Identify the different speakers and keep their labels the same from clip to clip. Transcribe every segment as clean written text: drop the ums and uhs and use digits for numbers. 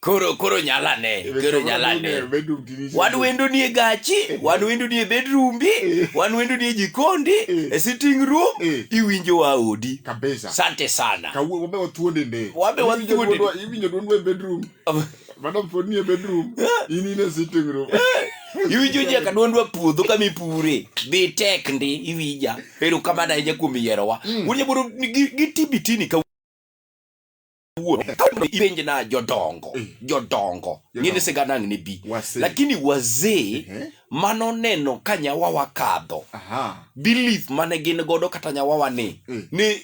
Speaker 1: Koro nyalane. Wan wendo ni gachi, wan wendo ni bedroom, wan wendo ni jikondi, sitting room, iwinjo wa odi.
Speaker 2: Kabisa.
Speaker 1: Sante sana.
Speaker 2: Wabe watuonde ne.
Speaker 1: Wabe watuonde.
Speaker 2: Iwinjo donwe bedroom. Madam foni bedroom. Ini ne sitting room.
Speaker 1: Iwinjo je kadondwa puodho kama ipure. Be tek ndi iwija. Pero kama na je kumiyerowa. Unye buru gitibitini ka ipenje na jodongo ngine sigana ni bi lakini wazee mano neno kanyawa wakadho belief mane gin godo kata nyawawa ni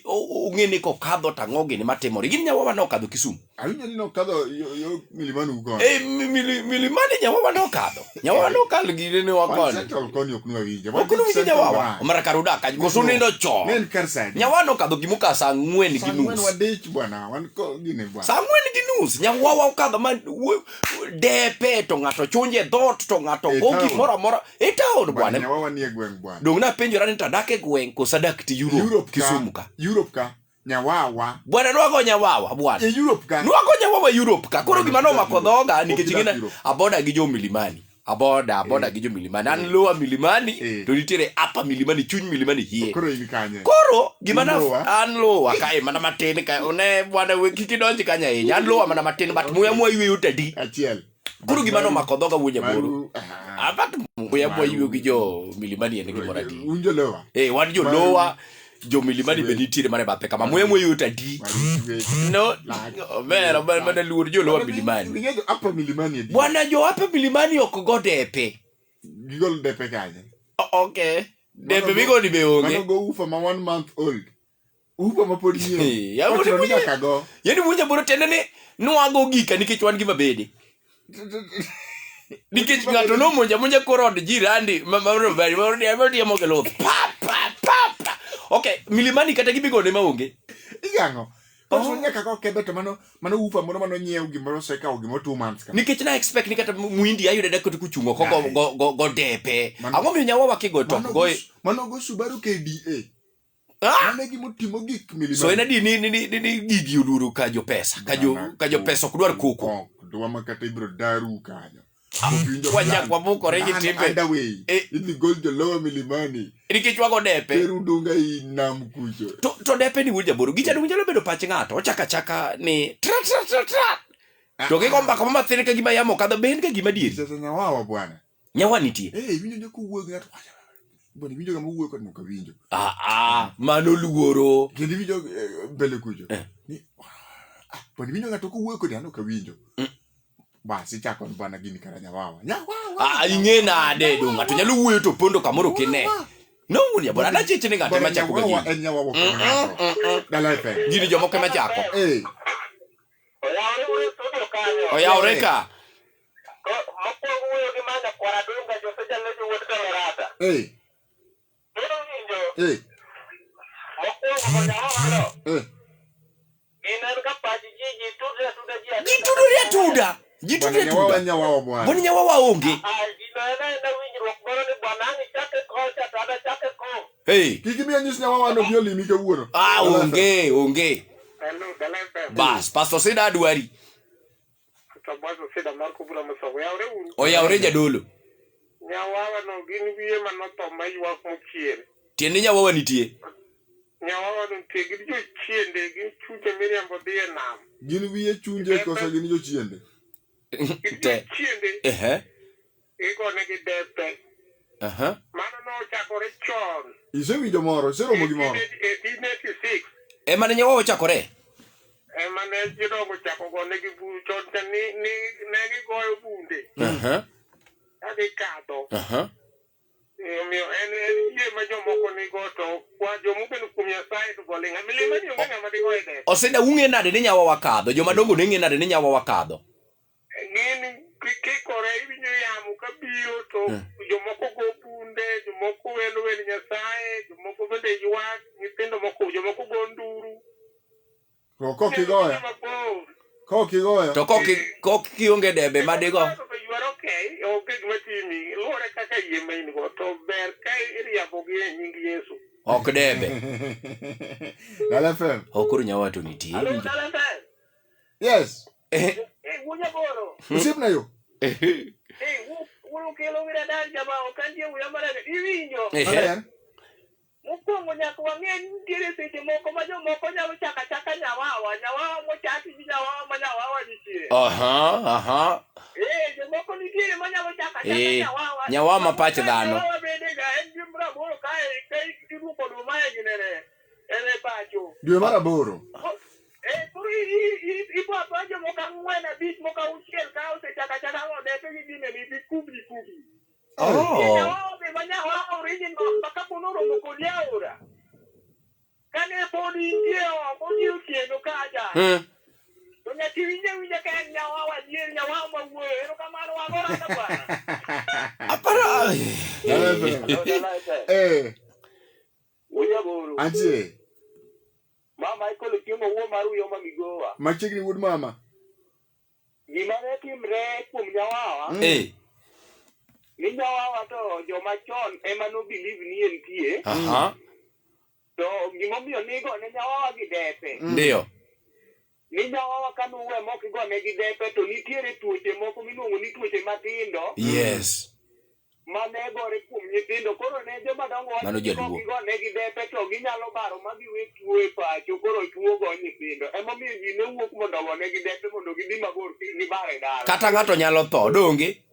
Speaker 1: ungene ko kadho tangoge ni matemori gin nyawawa no kadho Kisumu
Speaker 2: ayunya ni no kadho yo milimani uko
Speaker 1: milimani nyawawa no kadho gine ni wakon
Speaker 2: okoni okunwa wije
Speaker 1: nyawawa mara karuda ka gosuni ndo cho nyawawa no kadho gimuka saa 4 ginus
Speaker 2: wadech bwana wanko gine bwana
Speaker 1: saa 4 ginus nyawawa kadho man depe to ngato chunje dot to ngato gogi mora itaon bwana
Speaker 2: nyawawa ni egweng bwana
Speaker 1: dong na penjo rani tadake gweng ko sadak ti Europe Kisumu ka
Speaker 2: Europe ka nyawawa
Speaker 1: bwana nwago nyawawa bwana
Speaker 2: Europe ka
Speaker 1: nwago nyawawa Europe ka koro gimano makodhoga nikechingina aboda gi jo milimani aboda gi jo milimani an lower milimani to nitiere upper milimani chuny milimani hie
Speaker 2: koro ikanye
Speaker 1: koro gimana an lower ka mana matin ka one bwana we kikidonji kanya hinya an lower mana matin but muya iwe utadi
Speaker 2: achiel
Speaker 1: kuru gimano makodhoga wunya buru abat muya iwe gi jo milimani ene gimorati
Speaker 2: unjo lower
Speaker 1: wan jo lower jo milimani benitire mane bathe kama muya utadi no mera bana luor jo lower milimani
Speaker 2: ngejo upper milimani
Speaker 1: bwana jo upper milimani ok godepe
Speaker 2: gigol depe kaje
Speaker 1: okay depe bigo ni beonge
Speaker 2: mano go ufa ma 1 month old ufa ma podie
Speaker 1: yani munya boro tenene nwago gika nikech wan gima bede nikech ngato no monja korod jirandi mamaro bari moro dia mogelo pa okay milimani kata gibigo ne maonge
Speaker 2: igango Koso nyaka ko kebe to mano ufa moro mano nyiew gimoro seka o gimo 2 months ka
Speaker 1: nikech na expect ni kata muindi ayude deko kuchungo ko go depe ango mi nyawa wakigo to go
Speaker 2: mano go Subaru KDA mane gimo timo gik milimani
Speaker 1: so ina ni gigi uduru ka jo pesa ka jo pesa kudwar kuko
Speaker 2: dwa makata ibro daru kanyo
Speaker 1: wanya kwa buko regi timbe
Speaker 2: ini gold the lower milimani
Speaker 1: nikech wago depe
Speaker 2: peru dunga inam kucho
Speaker 1: to depe ni wulja boro gicha dunga bedo pach ngato ochaka ni tra to ke komba kama mathiri ka gima yamo kadho ben ka gima diri
Speaker 2: sasa nyawawa bwana
Speaker 1: nyawa nitie
Speaker 2: winjo ne ku wuog ngato bwana winjo kama wuog kod muka winjo
Speaker 1: mano luoro
Speaker 2: kendi winjo bele kucho ni bwana winjo ngato ku wuog kod ano ka winjo basi chako bwana gini kara nyawawa
Speaker 1: ingena ade dunga to nyalo wuoyo to pondo kamoro kine no munya bwana na chiche ninga tema chako gini
Speaker 2: nyawawa dala ife
Speaker 1: gini jomo kema chako oya oreka
Speaker 3: moko wuoyo gi manda kwara dunga jo seja lejo wuod Colorado moko nyawawa ina ka paji tuda
Speaker 2: nyawawa bwana
Speaker 1: boni nyawawa onge
Speaker 2: kiki mi anyis nyawawa no bioli mi ke wuoro
Speaker 1: onge bas pastor sida duari oya ore jadolo
Speaker 3: nyawawa no gin wiye manoto maywa mochiel
Speaker 1: tiende nyawawa nitie
Speaker 3: nyawawa no tegi jo chiende gi chute miriambo dhie nam
Speaker 2: gin wiye chunje kosa gin jo chiende
Speaker 1: te
Speaker 3: iko ne gi depe mano no chakore chon
Speaker 2: isewinjo moro seromo gi moro
Speaker 3: 1886
Speaker 1: emane nyawawa chakore
Speaker 3: emane jidongo chako go ne gi bu chon ni ne gi goyo bunde agi kadho mio en ye ma jomoko ni go to kwa jomu ben kumya sai to bolinga milima ni ngana ma digo ide
Speaker 1: oseda unge nade ni nyawawa kadho joma dongo ne nge nade ni nyawawa kadho
Speaker 3: ngini kikore ibinyo yamu kabiro to jomoko go bunde jomoko welo nyasaye jomoko bende ywak nyithindo moko jomoko go nduru
Speaker 2: ko kigoya
Speaker 1: to ko kionge debe madigo ok debe
Speaker 2: Dala FM
Speaker 1: okuru nyawa to nitie
Speaker 2: yes
Speaker 3: unya boro.
Speaker 2: Osiepna yo.
Speaker 3: Ulu kelo wira dar jama okanje uya mara iwinjo. Mokwongo nyaka wang'e nitiere seche moko ma jomoko nyalo chaka nyawawa mochaki gi nyawawa ma nyawawa nitie. Jomoko nitiere ma nyalo chaka nyawawa.
Speaker 1: Nyawawa ma pach dhano.
Speaker 3: Nyawawa bende ga en gi mraboro kae iruko duma e ginene. Ene pacho.
Speaker 2: Dwe mar aboro.
Speaker 3: Koro ipo apajo moko 4 5 moko 6 ka osechaka ng'ode to gidine ni kubli. Nyawawa be ma nyawawa original makapono romo kod yaora. Kane pod intie oko otieno kaja. To nyaka winje ka en nyawawa dier nyawawa mawuoyo. Erokamano wagora ka bwana.
Speaker 1: Apara.
Speaker 3: Uya boro.
Speaker 2: Antie.
Speaker 3: Mama ikolo chiemo wuo mar uyo ma migowa.
Speaker 2: Machiegni wuod mama.
Speaker 3: Gima ne timre kuom nyawawa. Ni nyawawa to joma chon ema no believe ni entie. To gimomiyo nigo ne nyawawa gi depe.
Speaker 1: Ndio.
Speaker 3: Ni nyawawa kanuwe moko go ne gi depe to nitiere tuoche moko miluongo ni tuoche matindo.
Speaker 1: Yes.
Speaker 3: Mane gore kuom nyithindo koro ne joma dongo wacho ni go ne gi depe to ginyalo baro ma giwe tuo e pacho koro tuo go nyithindo. Emomiyo ji ne wuok mondo ne gi depe mondo gidhi mabor ni bare dala.
Speaker 1: Kata ng'ato nyalo tho donge?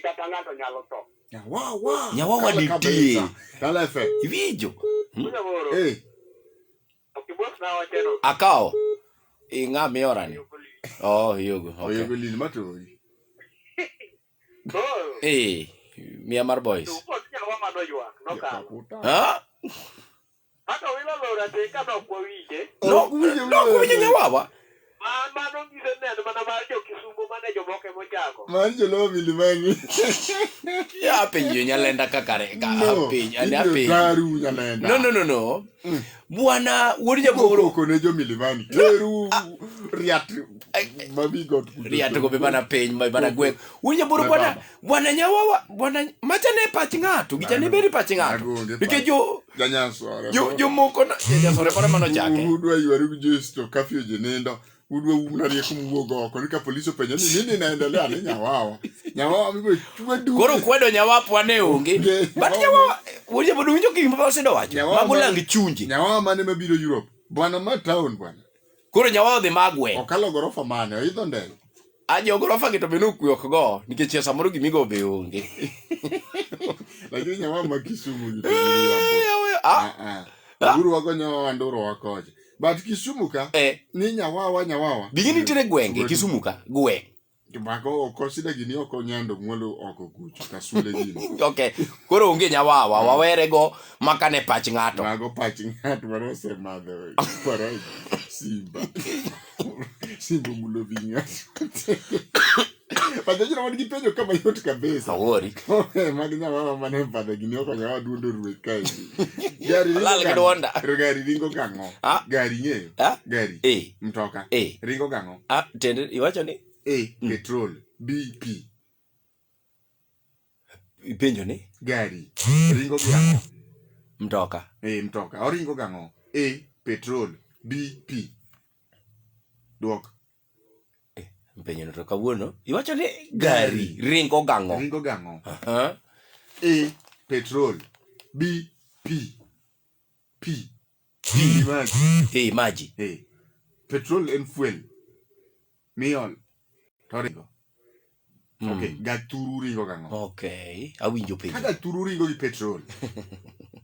Speaker 3: Kata ng'ato nyalo tho.
Speaker 1: Nyawawa nitie.
Speaker 2: Kala efe.
Speaker 1: Iwinjo.
Speaker 3: Okibos na wacheno.
Speaker 1: Akao. Ng'ama yorani. Yogo. Okay.
Speaker 2: Yogo lin matori.
Speaker 1: Mia mar boys.
Speaker 3: Hata wila lora te kada kwa wije.
Speaker 1: No, kuwinjo nyawawa.
Speaker 3: Mano ngise neno mana mar jo Kisumu mane jomoke mochako.
Speaker 2: Man jolo milimani.
Speaker 1: Ya penjo nyalenda kakare penjo
Speaker 2: ane penjo.
Speaker 1: No. Bwana wuod jaboro
Speaker 2: ko ne jo milimani. Teru riat mabigot.
Speaker 1: Riat go be bana penjo mai bana gwek. Wuod jaboro bwana nyawawa bwana machane pach ng'ato gichane beri pach ng'ato. Nikech jo moko na nyasore para mano chake.
Speaker 2: Udwa ywaru gesto kafio jenendo. Udwa umna rieko muogo oko nika polisi openjo ni nini naendelea ni nyawawa migo chwe du
Speaker 1: koro kwedo nyawawa pwane onge but nyawawa wuod bodo winjo gik ma osedo wacho magolang chunje
Speaker 2: nyawawa mane mabiro Europe bwana ma town bwana
Speaker 1: koro nyawawa dhi magwe
Speaker 2: okalo gorofa mane oidho ndege
Speaker 1: ajo gorofa gito beno kuyok go nikech samoro gimigo be onge
Speaker 2: lakini nyawawa ma Kisumu gito Nduru wako nyawawa nduru wako but Kisumu ka ni nyawawa
Speaker 1: bigini tire gwenge Kisumu ka gwe
Speaker 2: Bako okosida gini oko nyando mwolo oko kuchu kasule gini
Speaker 1: okay koro onge nyawawa wawere go makane pach ng'ato
Speaker 2: mago pach ng'ato marose madhe para simba mulo vinya Pada jina wadi kipenyo kama yote kabisa
Speaker 1: Awori
Speaker 2: Magi nyawawa mane pada gini oko nyawawa duondo ruwe kai Gari ringo gango Gari nyeyo Gari mtoka Ringo gango
Speaker 1: Tende iwacho ni
Speaker 2: petrol BP
Speaker 1: Penjo ni
Speaker 2: Gari Ringo gango
Speaker 1: Mtoka
Speaker 2: Mtoka Oringo gango petrol BP Duok
Speaker 1: Penjo notoka wuono Iwacho ni gari Ringo gango
Speaker 2: petrol BP
Speaker 1: Maji
Speaker 2: petrol and fuel Miol Torigo Okay, gaturu ringo gango
Speaker 1: Okay, awinjo penjo
Speaker 2: Kada turu ringo gi petrol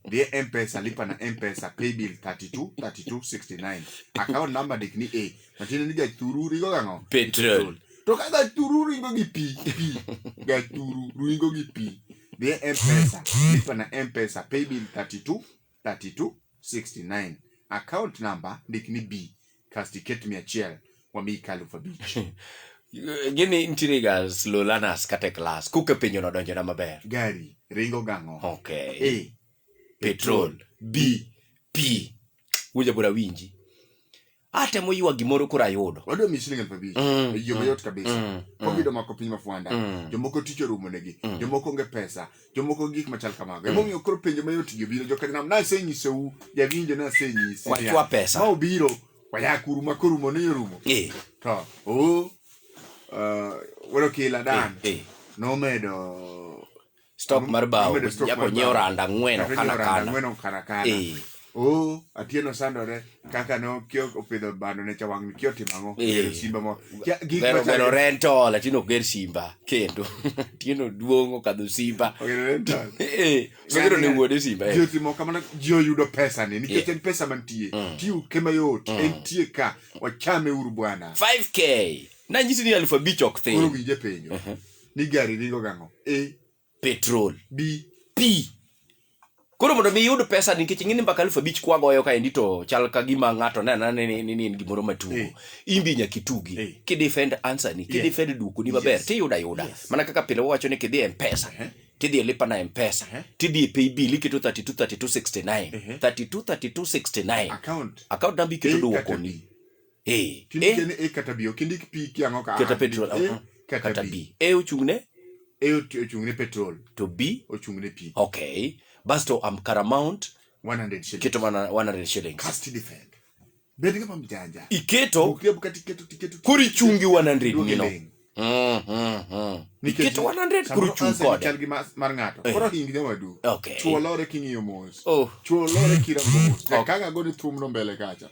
Speaker 2: Die M-Pesa, lipa na M-Pesa, pay bill 3269 Account number dik ni Matine ni gaturu ringo gango
Speaker 1: Petrol
Speaker 2: To kada turu ringo gi P Gaturu ringo gi P Die M-Pesa, lipa na M-Pesa, pay bill 3269 Account number dik ni B Kastiket miachiel Wami kalu fa beach
Speaker 1: Gini intiriga slow learners kate class Kuke penjo no donjo na maber
Speaker 2: Gari, ringo gango
Speaker 1: Okay Petrol B P Uja bura winji Ate moyiwa gimoro kura yudo
Speaker 2: Wado misilinga fa beach Yomayot kabisa Kovido mako pinyi mafuanda Jomoko ticho rumo negi Jomoko nge pesa Jomoko gik machal kamaga Momi okoro penjo mayoti gibiro Jokari na senyi sewu Ya vinjo na senyi
Speaker 1: Wachua pesa
Speaker 2: Mao biro Waya kurumo ne rumo Ta wero kila dan nomedo
Speaker 1: stock mar bao jako nyiew randa ng'weno
Speaker 2: kana Atieno sandore kaka no kio opidho bando ne chawang kio timango simba mo
Speaker 1: gero rento latino ger simba kendo tieno duongo kadho simba so gero ne wuode simba
Speaker 2: jio timo kamana jio yudo pesa ni nikech en pesa mantie tiu kema yot entie ka wachame uru bwana
Speaker 1: 5k na nyisi ni 5,000 ok thin
Speaker 2: uru gije penyo ni gari ringo gango
Speaker 1: petrol
Speaker 2: b
Speaker 1: p koro mondo mi yud pesa nikech ng'ini mbaka 5,000 kwagoyo ka endi to chal ka gima ng'ato nena ni gimoro matugo imbi nyaka itugi kidefend answer ni kidefend duoko ni maber tiyuda mana kaka pile wacho ni kidhi M-Pesa tidhi lipa na M-Pesa tidhi pay bill iketo 32,32,69 account number iketo duoko ni
Speaker 2: kini kata bio kindi pi kiango ka
Speaker 1: kata petrol kata b ochungne
Speaker 2: petrol
Speaker 1: to b
Speaker 2: ochungne pi
Speaker 1: okay basto amkara amount
Speaker 2: 100 shillings
Speaker 1: keto mana 100 shillings
Speaker 2: cast defend bedi kama mjanja
Speaker 1: iketo
Speaker 2: tiketo
Speaker 1: kuri chungi 100 nino iketo 100 kuri chungi kode
Speaker 2: chalgi mar ngato koro hingi de madu
Speaker 1: okay
Speaker 2: chuolore kingiyo mos chuolore kira mos kaka godi thumno mbele kacha